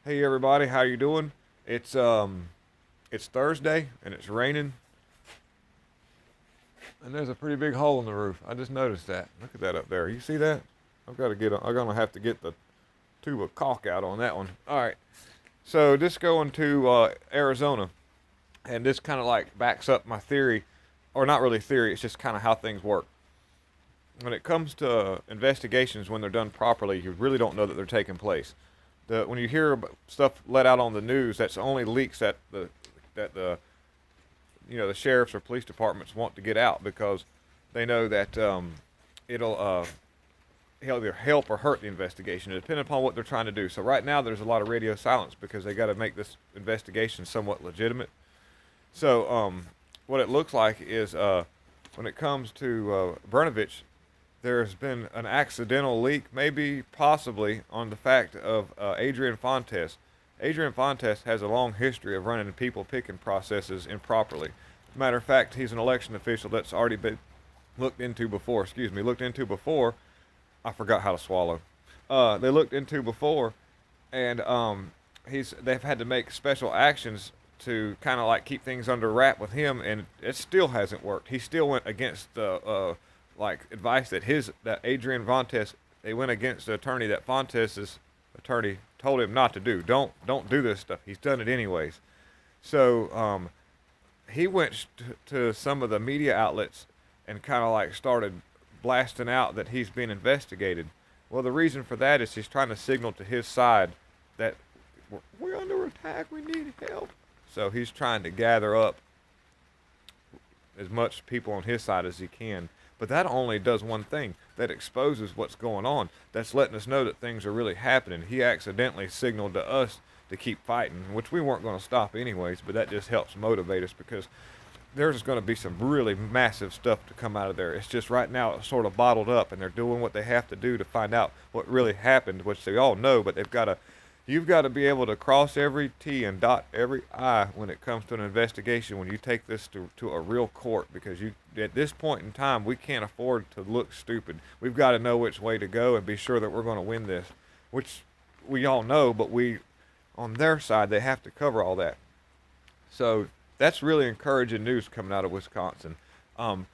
Hey everybody, how you doing? It's Thursday and it's raining and there's a pretty big hole in the roof. I just noticed that. Look at that up there. You see that? I'm gonna have to get the tube of caulk out on that one. All right. So just going to Arizona, and this kind of like backs up my theory, or not really theory. It's just kind of how things work. When it comes to investigations, when they're done properly, you really don't know that they're taking place. When you hear about stuff let out on the news, that's only leaks that the sheriffs or police departments want to get out because they know that it'll either help or hurt the investigation, depending upon what they're trying to do. So right now, there's a lot of radio silence because they got to make this investigation somewhat legitimate. So what it looks like is when it comes to Brnovich, there's been an accidental leak, maybe possibly on the fact of Adrian Fontes. Adrian Fontes has a long history of running people picking processes improperly. Matter of fact, he's an election official that's already been looked into before. Excuse me, looked into before. I forgot how to swallow. They looked into before, and they've had to make special actions to kind of like keep things under wrap with him, and it still hasn't worked. He still went against the like advice that Adrian Fontes. They went against the attorney that Fontes's attorney told him not to do. Don't do this stuff. He's done it anyways. So he went to some of the media outlets and kind of like started blasting out that he's being investigated. Well, the reason for that is he's trying to signal to his side that we're under attack. We need help. So he's trying to gather up as much people on his side as he can. But that only does one thing. That exposes what's going on. That's letting us know that things are really happening. He accidentally signaled to us to keep fighting, which we weren't going to stop anyways, but that just helps motivate us because there's going to be some really massive stuff to come out of there. It's just right now it's sort of bottled up, and they're doing what they have to do to find out what really happened, which they all know, but you've got to be able to cross every T and dot every I when it comes to an investigation when you take this to a real court because at this point in time we can't afford to look stupid. We've got to know which way to go and be sure that we're going to win this, which we all know, but on their side they have to cover all that. So that's really encouraging news coming out of Wisconsin. Um,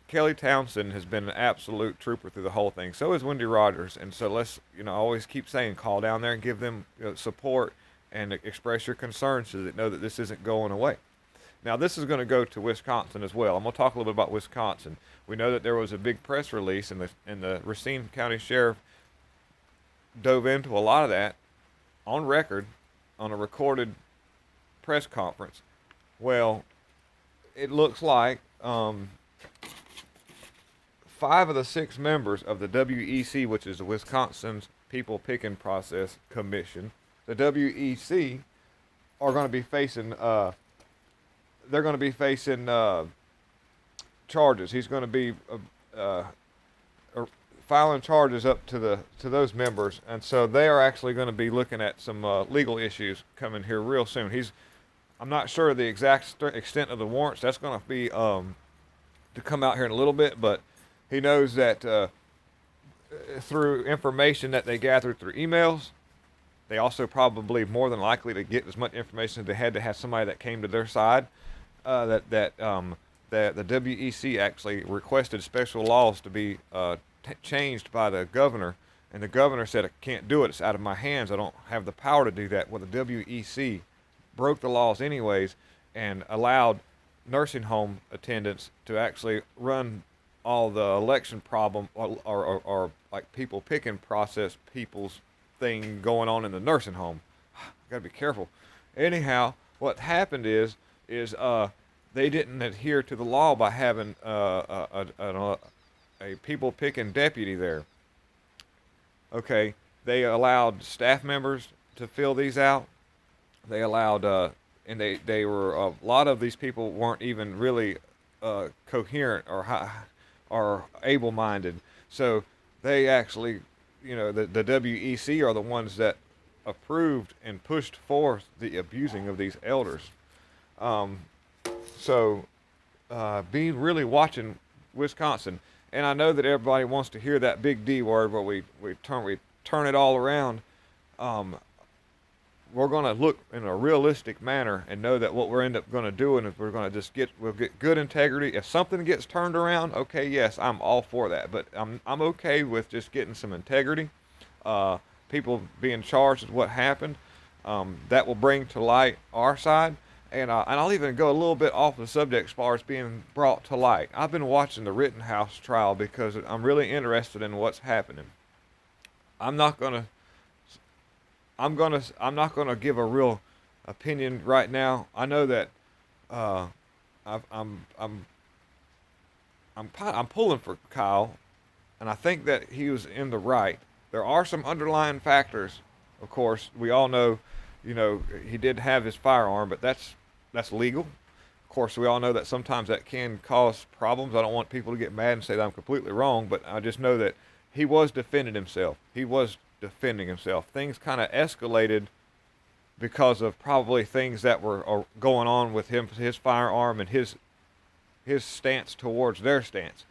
Kelly Townsend has been an absolute trooper through the whole thing. So is Wendy Rogers, and so let's always keep saying call down there and give them support and express your concerns so that know that this isn't going away. Now this is going to go to Wisconsin as well. I'm going to talk a little bit about Wisconsin. We know that there was a big press release, and the Racine County Sheriff dove into a lot of that on record on a recorded press conference. Well, it looks like 5 of the 6 members of the WEC, which is the Wisconsin's People Picking Process Commission, the WEC, are going to be facing. They're going to be facing charges. He's going to be filing charges up to those members, and so they are actually going to be looking at some legal issues coming here real soon. I'm not sure the exact extent of the warrants. That's going to be to come out here in a little bit, but he knows that through information that they gathered through emails, they also probably more than likely to get as much information as they had to have somebody that came to their side. That the WEC actually requested special laws to be changed by the governor, and the governor said, "I can't do it. It's out of my hands. I don't have the power to do that." Well, the WEC broke the laws anyways and allowed nursing home attendants to actually run all the election problem or like people picking process people's thing going on in the nursing home. Gotta be careful. Anyhow, what happened is they didn't adhere to the law by having a people picking deputy there. Okay, they allowed staff members to fill these out. They allowed and they were a lot of these people weren't even really coherent or able-minded. So they actually, the WEC are the ones that approved and pushed forth the abusing of these elders. Um, so be really watching Wisconsin. And I know that everybody wants to hear that big D word where we turn it all around. Um, we're going to look in a realistic manner and know that what we're end up going to do, and if we're going to we'll get good integrity. If something gets turned around, okay, yes, I'm all for that. But I'm okay with just getting some integrity. Uh, People being charged with what happened, that will bring to light our side. And I'll even go a little bit off the subject as far as being brought to light. I've been watching the Rittenhouse trial because I'm really interested in what's happening. I'm not gonna I'm not gonna give a real opinion right now. I know that uh, I've, I'm pulling for Kyle, and I think that he was in the right. There are some underlying factors. Of course, we all know, he did have his firearm, but that's legal. Of course, we all know that sometimes that can cause problems. I don't want people to get mad and say that I'm completely wrong, but I just know that he was defending himself. He was defending himself. Things kind of escalated because of probably things that were going on with him, his firearm, and his stance towards their stance.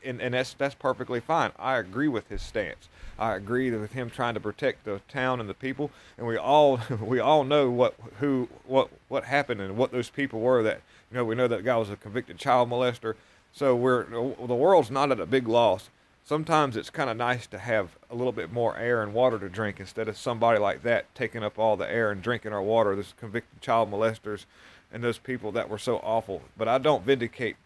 And that's perfectly fine. I agree with his stance. I agree with him trying to protect the town and the people. And we all we all know what happened and what those people were. That we know that guy was a convicted child molester. So the world's not at a big loss. Sometimes it's kind of nice to have a little bit more air and water to drink instead of somebody like that taking up all the air and drinking our water. Those convicted child molesters and those people that were so awful. But I don't vindicate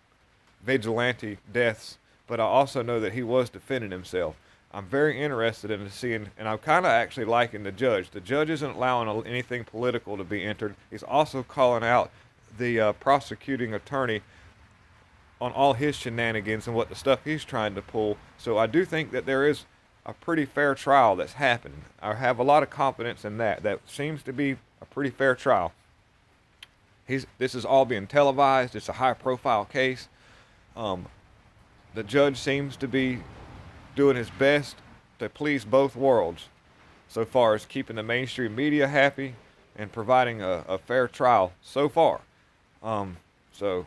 vigilante deaths, but I also know that he was defending himself. I'm very interested in seeing, and I'm kind of actually liking the judge. The judge isn't allowing anything political to be entered. He's also calling out the prosecuting attorney on all his shenanigans and what the stuff he's trying to pull. So I do think that there is a pretty fair trial that's happening. I have a lot of confidence in that. That seems to be a pretty fair trial. This is all being televised. It's a high-profile case. The judge seems to be doing his best to please both worlds so far as keeping the mainstream media happy and providing a fair trial so far. So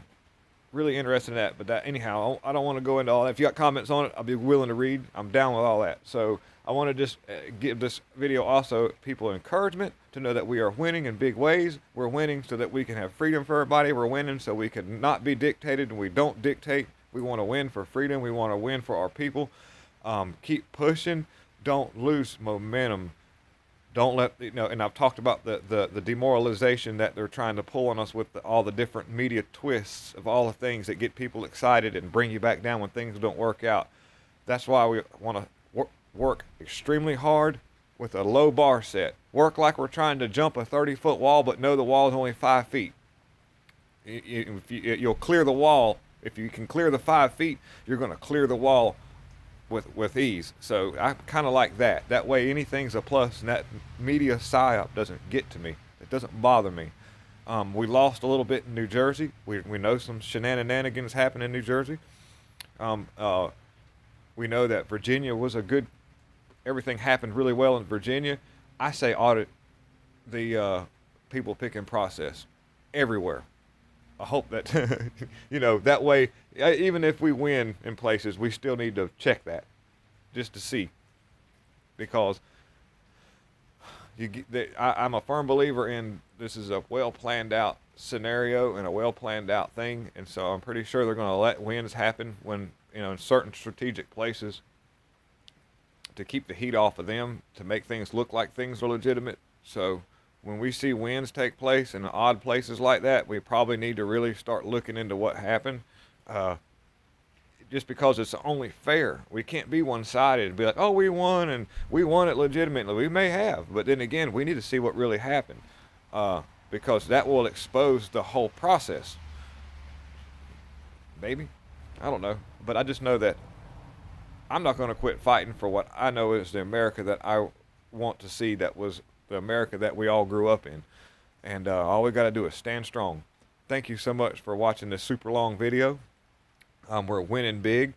really interested in that. But anyhow, I don't want to go into all that. If you got comments on it, I'll be willing to read. I'm down with all that. So I want to just give this video also people encouragement to know that we are winning in big ways. We're winning so that we can have freedom for everybody. We're winning so we can not be dictated, and we don't dictate. We want to win for freedom. We want to win for our people. Keep pushing. Don't lose momentum. Don't let, and I've talked about the demoralization that they're trying to pull on us with all the different media twists of all the things that get people excited and bring you back down when things don't work out. That's why we want to work extremely hard with a low bar set. Work like we're trying to jump a 30-foot wall, but know the wall is only 5 feet. You'll clear the wall. If you can clear the 5 feet, you're going to clear the wall with ease. So I kind of like that. That way anything's a plus, and that media psyop doesn't get to me. It doesn't bother me. We lost a little bit in New Jersey. We know some shenanigans happen in New Jersey. We know that Virginia was everything happened really well in Virginia. I say audit the people picking process everywhere. I hope that, that way, even if we win in places, we still need to check that just to see. Because I'm a firm believer in this is a well planned out scenario and a well planned out thing. And so I'm pretty sure they're going to let wins happen when, in certain strategic places to keep the heat off of them, to make things look like things are legitimate. So when we see wins take place in odd places like that, we probably need to really start looking into what happened. Just because it's only fair. We can't be one-sided and be like, oh, we won and we won it legitimately. We may have, but then again, we need to see what really happened, because that will expose the whole process. Maybe. I don't know. But I just know that I'm not going to quit fighting for what I know is the America that I want to see, that was the America that we all grew up in. And all we got to do is stand strong. Thank you so much for watching this super long video. We're winning big.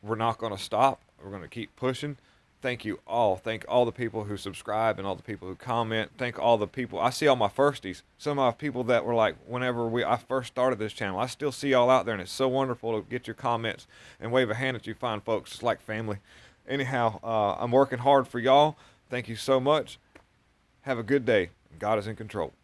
We're not going to stop. We're going to keep pushing. Thank you all. Thank all the people who subscribe and all the people who comment. Thank all the people. I see all my firsties. Some of my people that were like, whenever I first started this channel, I still see y'all out there, and it's so wonderful to get your comments and wave a hand at you fine folks. It's like family. Anyhow, I'm working hard for y'all. Thank you so much. Have a good day. God is in control.